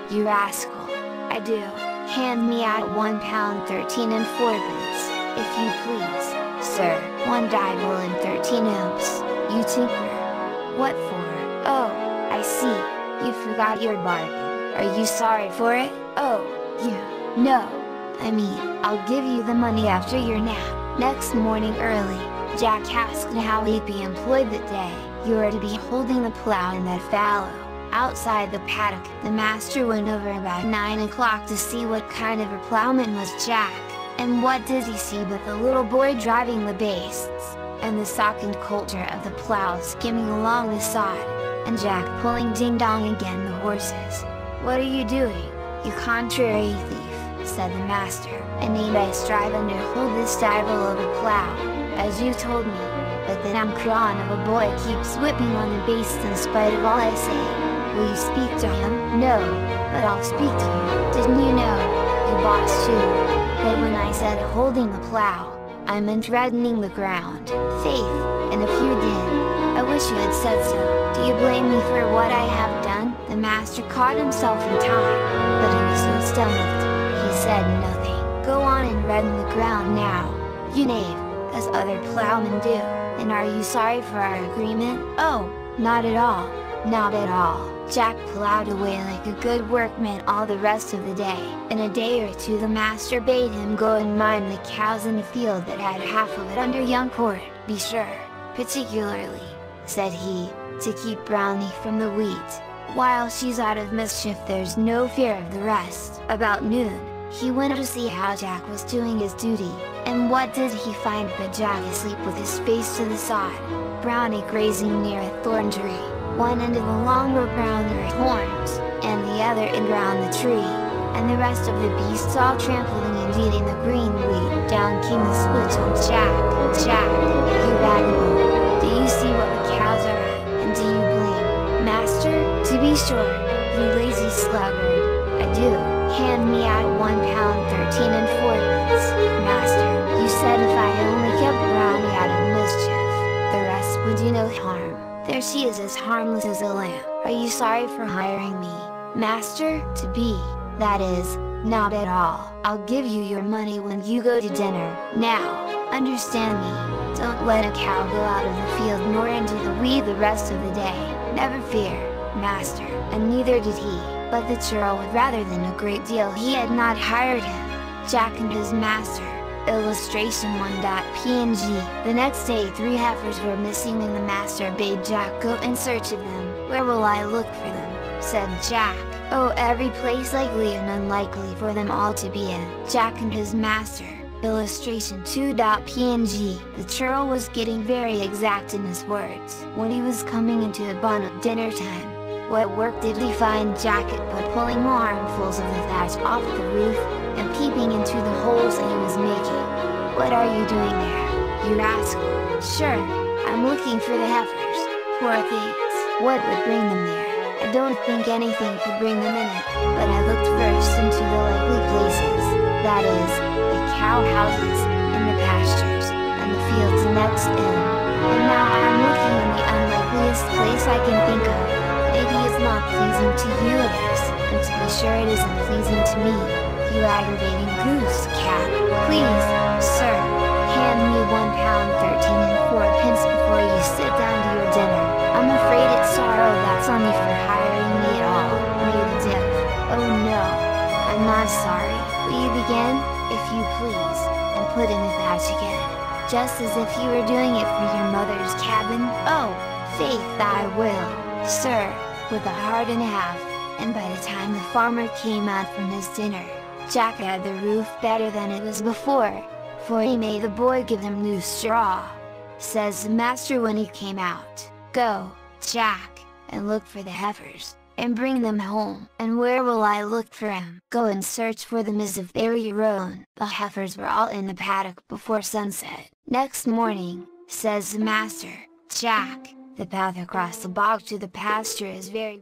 "You rascal! I do. Hand me out £1.13 and 4pence, if you please, sir." "1 divil and 13 imps, you tinker." "What for? Oh, I see, you forgot your bargain. Are you sorry for it?" "Oh, no. I mean, I'll give you the money after your nap." Next morning early, Jack asked how he'd be employed that day. "You are to be holding the plow in that fallow, outside the paddock." The master went over about 9 o'clock to see what kind of a plowman was Jack, and what did he see but the little boy driving the bastes, and the sock and coulter of the plow skimming along the sod, and Jack pulling ding-dong again the horses. "What are you doing, you contrary thief?" said the master. "And ain't I striving to hold this divil of a plow, as you told me, but that crawn of a boy keeps whipping on the baste in spite of all I say. Will you speak to him?" "No, but I'll speak to you. Didn't you know, you boss too, that when I said holding the plow, I meant reddening the ground?" "Faith, and if you did, I wish you had said so. Do you blame me for what I have done?" The master caught himself in time, but he was so stomached, he said nothing. "Go on and redden the ground now, you knave, as other plowmen do. And are you sorry for our agreement?" "Oh, not at all, not at all." Jack plowed away like a good workman all the rest of the day. In a day or two the master bade him go and mind the cows in a field that had half of it under young corn. "Be sure, particularly," said he, "to keep Brownie from the wheat. While she's out of mischief there's no fear of the rest." About noon, he went to see how Jack was doing his duty, and what did he find but Jack asleep with his face to the sod, Brownie grazing near a thorn tree, one end of the long rope round their horns, and the other end round the tree, and the rest of the beasts all trampling and eating the green wheat. Down came the switch on Jack. "Jack, you vagabond, do you see what the cows are at, and do you blame master?" "To be sure, you lazy sluggard, I do. Hand me out £1.13 and 4pence, master. You said if I only kept Brownie out of mischief, the rest would do no harm. There she is as harmless as a lamb. Are you sorry for hiring me, master?" "To be, that is, not at all. I'll give you your money when you go to dinner. Now, understand me, don't let a cow go out of the field nor into the wheat the rest of the day." "Never fear, master." And neither did he, but the churl would rather than a great deal he had not hired him. Jack and his master. Illustration 1.png. The next day 3 heifers were missing and the master bade Jack go in search of them. "Where will I look for them?" said Jack. "Oh, every place likely and unlikely for them all to be in." Jack and his master. Illustration 2.png. The churl was getting very exact in his words. When he was coming into the bun at dinner time, what work did he find Jack at but pulling armfuls of the thatch off the roof, and peeping into the holes that he was making. "What are you doing there, you rascal?" "Sure, I'm looking for the heifers. Poor things, what would bring them there?" "I don't think anything could bring them in it, but I looked first into the likely places, that is, the cow houses, and the pastures, and the fields next in, and now I'm looking in the unlikeliest place I can think of. Maybe it's not pleasing to you it is, and to be sure it isn't pleasing to me, you aggravating goose cat. Please, sir, hand me £1.13 and 4pence before you sit down to your dinner. I'm afraid it's sorrow that's on you for hiring me at all." Made a diff. "Oh no, I'm not sorry. Will you begin, if you please, and put in the thatch again, just as if you were doing it for your mother's cabin?" "Oh, faith I will, sir," with a heart and a half. And by the time the farmer came out from his dinner, Jack had the roof better than it was before, for he made the boy give him new straw. Says the master when he came out, "Go, Jack, and look for the heifers, and bring them home." "And where will I look for them?" "Go and search for them as if they were your own." The heifers were all in the paddock before sunset. Next morning, says the master, "Jack, the path across the bog to the pasture is very